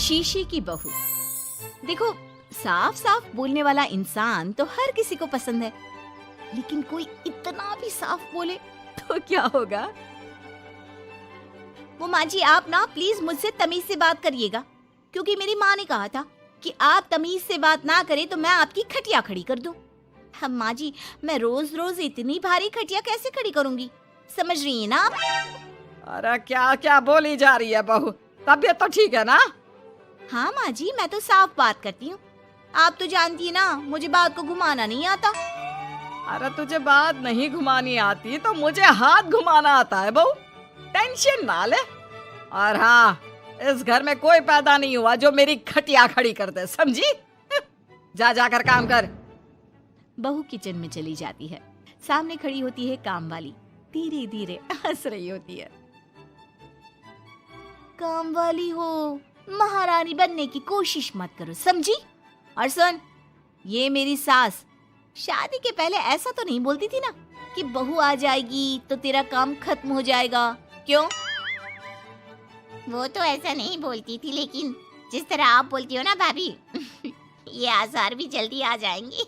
शीशी की बहू। देखो, साफ साफ बोलने वाला इंसान तो हर किसी को पसंद है, लेकिन कोई इतना भी साफ बोले तो क्या होगा? वो माँ जी, आप ना प्लीज मुझसे तमीज से बात करिएगा, क्योंकि मेरी माँ ने कहा था कि आप तमीज से बात ना करें तो मैं आपकी खटिया खड़ी कर दूं। हम माँ जी, मैं रोज रोज इतनी भारी खटिया कैसे खड़ी करूंगी, समझ रही है ना आप? अरे क्या क्या बोली जा रही है बहू, तबीयत तो ठीक है ना? हाँ माँ जी, मैं तो साफ बात करती हूँ। आप तो जानती है ना, मुझे बात को घुमाना नहीं आता। अरे तुझे बात नहीं घुमानी आती तो मुझे हाथ घुमाना आता है बहू, टेंशन ना ले। और हाँ, इस घर में कोई पैदा नहीं हुआ जो मेरी खटिया खड़ी कर दे, समझी? जा जाकर काम कर। बहू किचन में चली जाती है। सामने खड़ी होती है काम वाली, धीरे धीरे हंस रही होती है। काम वाली हो, महारानी बनने की कोशिश मत करो, समझी? और सुन, ये मेरी सास शादी के पहले ऐसा तो नहीं बोलती थी ना कि बहू आ जाएगी तो तेरा काम खत्म हो जाएगा, क्यों? वो तो ऐसा नहीं बोलती थी, लेकिन जिस तरह आप बोलती हो ना भाभी, ये आसार भी जल्दी आ जाएंगे।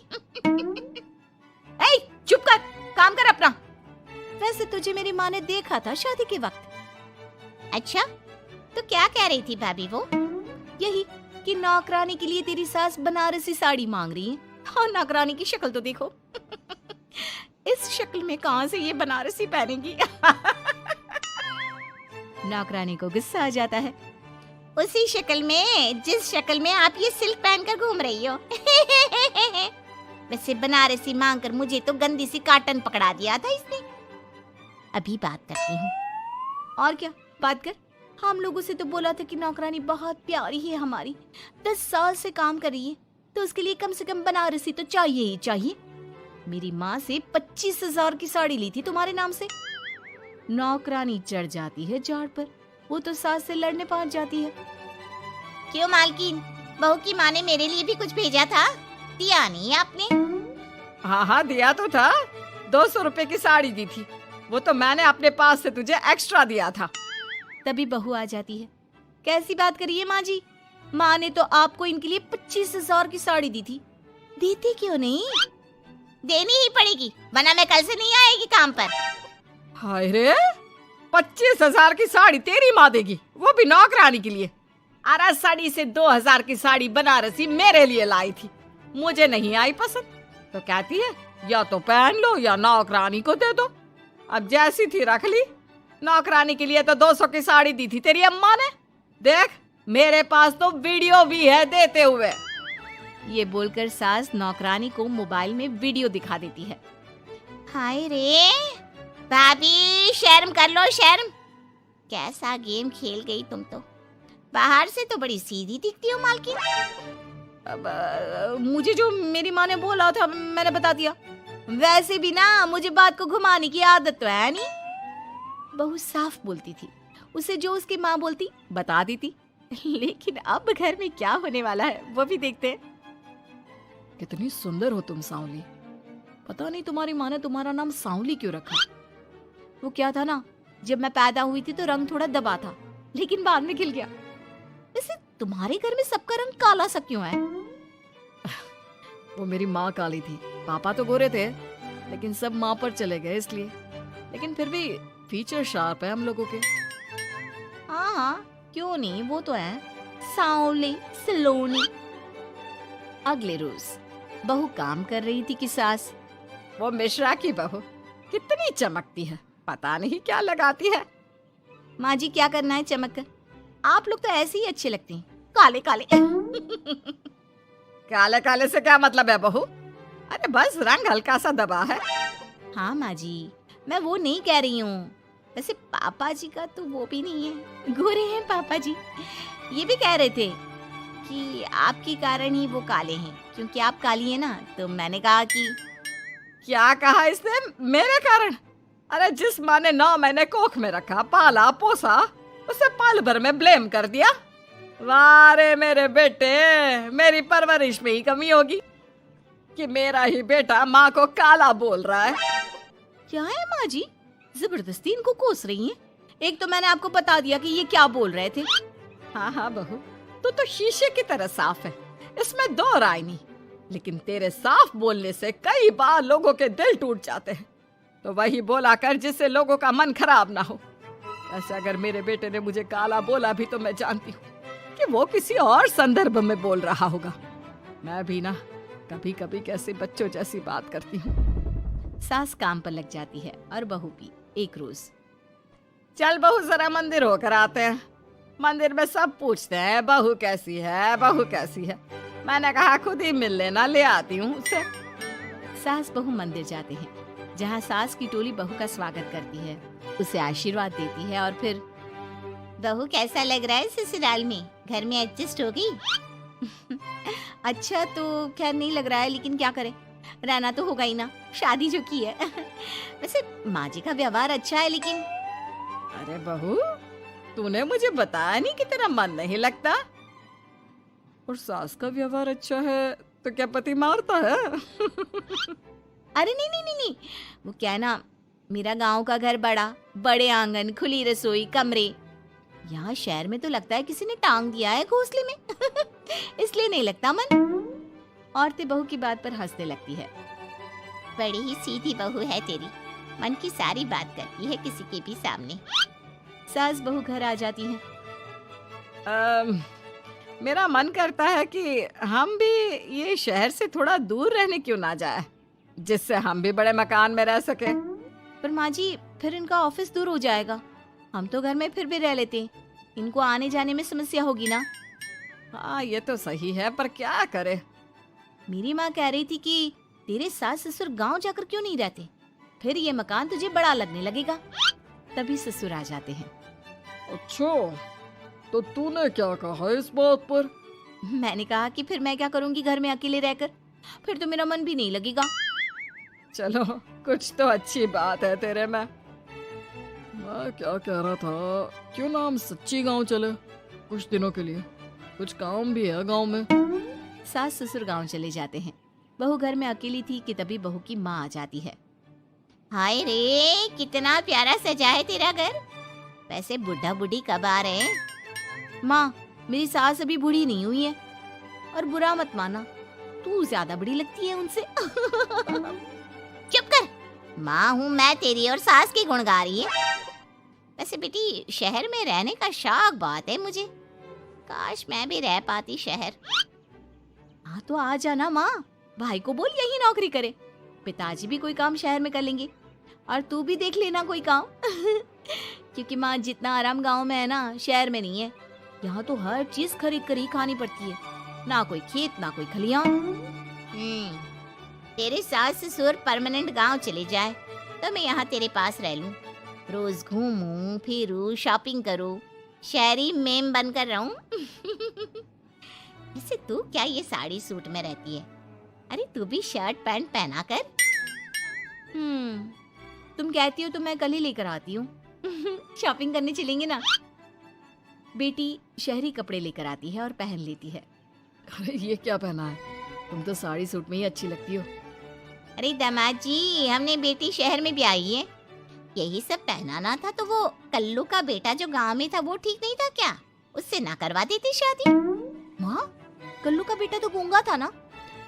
ए, चुप कर, काम कर अपना। वैसे तुझे मेरी माँ ने देखा था शादी के वक्त। अच्छा, तो क्या कह रही थी भाभी वो? यही कि नौकरानी के लिए तेरी सास बनारसी साड़ी मांग रही है। और नौकरानी की शक्ल तो देखो। इस शक्ल में कहां से ये बनारसी पहनेगी? नौकरानी को गुस्सा आ जाता है। उसी शक्ल में जिस शक्ल में आप ये सिल्क पहनकर घूम रही हो। वैसे बनारसी मांगकर मुझे तो गंदी सी काटन पकड़ा दिया था इसने। अभी बात करती हूँ। और क्या बात कर? हम लोगों से तो बोला था कि नौकरानी बहुत प्यारी है हमारी, 10 साल से काम कर रही है, तो उसके लिए कम से कम बनारसी तो चाहिए ही चाहिए। मेरी माँ से 25,000 की साड़ी ली थी तुम्हारे नाम से। नौकरानी चढ़ जाती है झाड़ पर, वो तो सास से लड़ने पहुंच जाती है। क्यों मालकिन, बहू की माँ ने मेरे लिए भी कुछ भेजा था, दिया नहीं आपने? हाँ हाँ, दिया तो था। 200 रुपए की साड़ी दी थी, वो तो मैंने अपने पास से तुझे एक्स्ट्रा दिया था। तभी बहू आ जाती है। कैसी बात करिए माँ जी, माँ ने तो आपको इनके लिए 25,000 की साड़ी दी थी, देती क्यों नहीं? देनी ही पड़ेगी, वरना मैं कल से नहीं आएगी काम पर। हाय रे, 25,000 की साड़ी तेरी माँ देगी, वो भी नौकरानी के लिए? अरे साड़ी से 2,000 की साड़ी बनारसी मेरे लिए लाई थी, मुझे नहीं आई पसंद, तो कहती है या तो पहन लो या नौकरानी को दे दो। अब जैसी थी रख ली। नौकरानी के लिए तो 200 की साड़ी दी थी तेरी अम्मा ने, देख मेरे पास तो वीडियो भी है देते हुए। ये बोलकर सास नौकरानी को मोबाइल में वीडियो दिखा देती है। हाय रे भाभी, शर्म कर लो शर्म। कैसा गेम खेल गई तुम तो। बाहर से तो बड़ी सीधी दिखती हो मालकिन। मुझे जो मेरी माँ ने बोला था मैंने बता दिया। वैसे भी ना मुझे बात को घुमाने की आदत तो है नहीं। बहू साफ बोलती थी, उसे जो उसकी माँ बोलती बता देती। लेकिन अब घर में क्या होने वाला है वो भी देखते हैं। कितनी सुंदर हो तुम सांवली। पता नहीं तुम्हारी माँ ने तुम्हारा नाम सांवली क्यों रखा। वो क्या था ना, जब मैं पैदा हुई थी तो रंग थोड़ा दबा था, लेकिन बाद में खिल गया। वैसे तुम्हारे घर में सबका रंग काला सा क्यों है? वो मेरी माँ काली थी, पापा तो गोरे थे, लेकिन सब माँ पर चले गए इसलिए। लेकिन फिर भी फीचर शार्प है हम लोगों के। हाँ हाँ, क्यों नहीं, वो तो है सांवली सलोनी। अगले रोज बहू काम कर रही थी कि सास, वो मिश्रा की बहू कितनी चमकती है, पता नहीं क्या लगाती है। माँ जी क्या करना है चमक कर, आप लोग तो ऐसे ही अच्छे लगते हैं, काले काले। काले काले से क्या मतलब है बहू? अरे बस रंग हल्का सा दबा है। हाँ माँ जी, मैं वो नहीं कह रही हूँ। वैसे पापा जी का तो वो भी नहीं है, गोरे हैं पापा जी। ये भी कह रहे थे कि आपके कारण ही वो काले हैं, क्योंकि आप काली है ना। तो मैंने कहा कि क्या कहा इसने मेरे कारण? अरे जिस माँ ने 9 महीने कोख में रखा, पाला पोसा, उसे पल भर में ब्लेम कर दिया। वाह रे मेरे बेटे, मेरी परवरिश में ही कमी होगी कि मेरा ही बेटा माँ को काला बोल रहा है। क्या है माँ जी, जबरदस्ती इनको कोस रही हैं? एक तो मैंने आपको बता दिया कि ये क्या बोल रहे थे। हाँ हाँ बहू, तू तो शीशे की तरह साफ है, इसमें दो राय नहीं। लेकिन तेरे साफ बोलने से कई बार लोगों के दिल टूट जाते हैं। तो वही बोला कर जिससे लोगों का मन खराब ना हो। ऐसे अगर मेरे बेटे ने मुझे काला बोला भी तो मैं जानती हूँ कि वो किसी और संदर्भ में बोल रहा होगा। मैं भी ना कभी कभी कैसे बच्चों जैसी बात करती हूँ। सास काम पर लग जाती है और बहू भी। एक रोज, चल बहू जरा मंदिर होकर आते हैं। मंदिर में सब पूछते हैं बहू कैसी है, बहू कैसी है। मैंने कहा खुद ही मिल लेना, ले आती हूँ उसे। सास बहू मंदिर जाते हैं, जहाँ सास की टोली बहू का स्वागत करती है, उसे आशीर्वाद देती है और फिर, बहू कैसा लग रहा है ससुराल में? घर में एडजस्ट हो गई? अच्छा तो खैर नहीं लग रहा है, लेकिन क्या करें, रहना तो होगा ही ना, शादी जो की है। वैसे माँ जी का व्यवहार अच्छा है, लेकिन अरे बहू, तूने मुझे बताया नहीं कि तेरा मन नहीं लगता। और सास का व्यवहार अच्छा है तो क्या पति मारता है? अरे नहीं नहीं नहीं नहीं, वो क्या है ना, मेरा गांव का घर बड़ा, बड़े आंगन, खुली रसोई, कमरे। यहाँ शहर में तो लगता है किसी ने टांग दिया है घोंसले में। इसलिए नहीं लगता मन। औरतें बहू की बात पर हंसने लगती है। बड़ी ही सीधी बहू है तेरी, मन की सारी बात करती है किसी के भी सामने। सास बहू घर आ जाती हैं। मेरा मन करता है कि हम भी ये शहर से थोड़ा दूर रहने क्यों ना जाए, जिससे हम भी बड़े मकान में रह सके। पर माँ जी, फिर इनका ऑफिस दूर हो जाएगा। हम तो घर में फिर भी रह लेते हैं, इनको आने जाने में समस्या होगी ना। हाँ ये तो सही है, पर क्या करे। मेरी माँ कह रही थी कि तेरे सास ससुर गांव जाकर क्यों नहीं रहते, फिर ये मकान तुझे बड़ा लगने लगेगा। तभी ससुर आ जाते हैं। अच्छा, तो तूने क्या कहा इस बात पर? मैंने कहा कि फिर मैं क्या करूंगी घर में अकेले रहकर, फिर तो मेरा मन भी नहीं लगेगा। चलो, कुछ तो अच्छी बात है तेरे में। मैं क्या कह रहा था, क्यों ना हम सच्ची गांव चले कुछ दिनों के लिए, कुछ काम भी है गांव में। सास ससुर गांव चले जाते हैं। बहू घर में अकेली थी कि तभी बहू की माँ आ जाती है। हाय रे, कितना प्यारा सजा है तेरा घर। वैसे बुढ़ा बुढ़ी कब आ रहे हैं? माँ, मेरी सास अभी बूढ़ी नहीं हुई है, और बुरा मत माना, तू ज्यादा बड़ी लगती है उनसे। चुप कर, माँ हूँ मैं तेरी और सास की गुण गा रही है। वैसे बेटी, शहर में रहने का शौक बहुत है मुझे, काश मैं भी रह पाती शहर। हाँ तो आ जाना माँ, भाई को बोल यही नौकरी करे, पिताजी भी कोई काम शहर में कर लेंगे, और तू भी देख लेना कोई काम। क्योंकि माँ, जितना आराम गांव में है ना, शहर में नहीं है। यहाँ तो हर चीज खरीद कर ही खानी पड़ती है, ना कोई खेत ना कोई खलियान। तेरे सास ससुर परमानेंट गांव चले जाए तो मैं यहाँ तेरे पास रह लूं, रोज घूमूं फिरूं, शॉपिंग करूं, शहरी मेम बनकर रहूं। वैसे तू क्या ये साड़ी सूट में रहती है? अरे तू भी शर्ट पैंट पहना कर। तुम कहती हो तो मैं कल ही लेकर आती हूँ। शॉपिंग करने चलेंगे ना। बेटी शहरी कपड़े लेकर आती है और पहन लेती है। अरे ये क्या पहना है, तुम तो साड़ी सूट में ही अच्छी लगती हो। अरे दामाद जी, हमने बेटी शहर में भी आई है, यही सब पहनाना था। तो वो कल्लू का बेटा जो गांव में था वो ठीक नहीं था क्या? उससे ना करवा देती शादी? माँ, कल्लू का बेटा तो गूंगा था ना,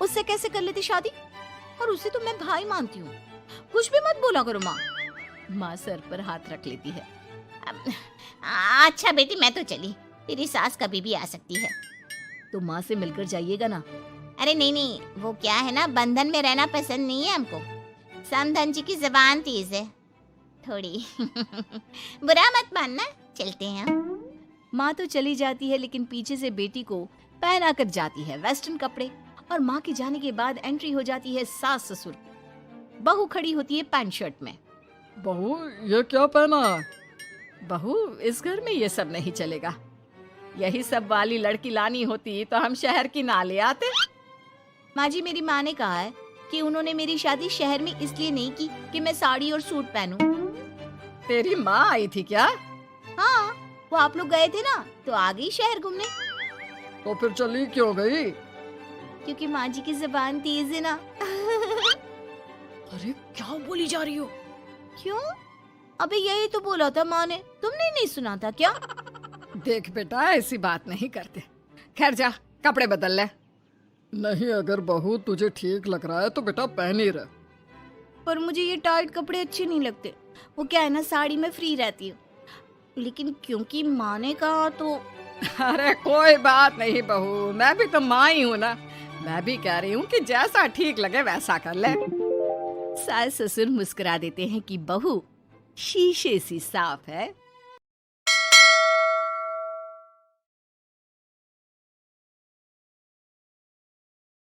उससे कैसे कर लेती शादी? और उसे तो मैं भाई मानती हूँ, कुछ भी मत बोला करो माँ। माँ सर पर हाथ रख लेती है। अच्छा बेटी, मैं तो चली, तेरी सास कभी भी आ सकती है। तो माँ से मिलकर जाइएगा ना। अरे नहीं नहीं, वो क्या है ना, बंधन में रहना पसंद नहीं है हमको। समधन जी की जबान तेज है थोड़ी। बुरा मत मानना, चलते हैं हम। माँ तो चली जाती है, लेकिन पीछे से बेटी को पहना कर जाती है वेस्टर्न कपड़े, और माँ के जाने के बाद एंट्री हो जाती है सास ससुर की। बहू खड़ी होती है पैंट शर्ट में। बहू ये क्या पहना है? बहू, इस घर में ये सब नहीं चलेगा। यही सब वाली लड़की लानी होती तो हम शहर की ना ले आते। माँ जी, मेरी माँ ने कहा है कि उन्होंने मेरी शादी शहर में इसलिए नहीं की कि मैं साड़ी और सूट पहनूं। तेरी माँ आई थी क्या? हाँ, वो आप लोग गए थे ना तो आ गई शहर घूमने। तो फिर चली क्यों गई? क्योंकि माँ जी की जुबान तेज है ना। अरे क्या बोली जा रही हो? क्यों? अबे यही तो बोला था माँ ने, तुमने नहीं सुना था क्या? देख बेटा, ऐसी बात नहीं करते। खैर जा कपड़े बदल ले। नहीं, अगर बहू तुझे ठीक लग रहा है तो बेटा पहन ही रहे। पर मुझे ये टाइट कपड़े अच्छे नहीं लगते। वो क्या है ना, साड़ी में फ्री रहती हूँ, लेकिन क्योंकि माँ ने कहा तो। अरे कोई बात नहीं बहू, मैं भी तो माँ ही हूँ ना। मैं भी कह रही हूँ कि जैसा ठीक लगे वैसा कर ले। सास ससुर मुस्कुरा देते हैं कि बहू शीशे सी साफ है।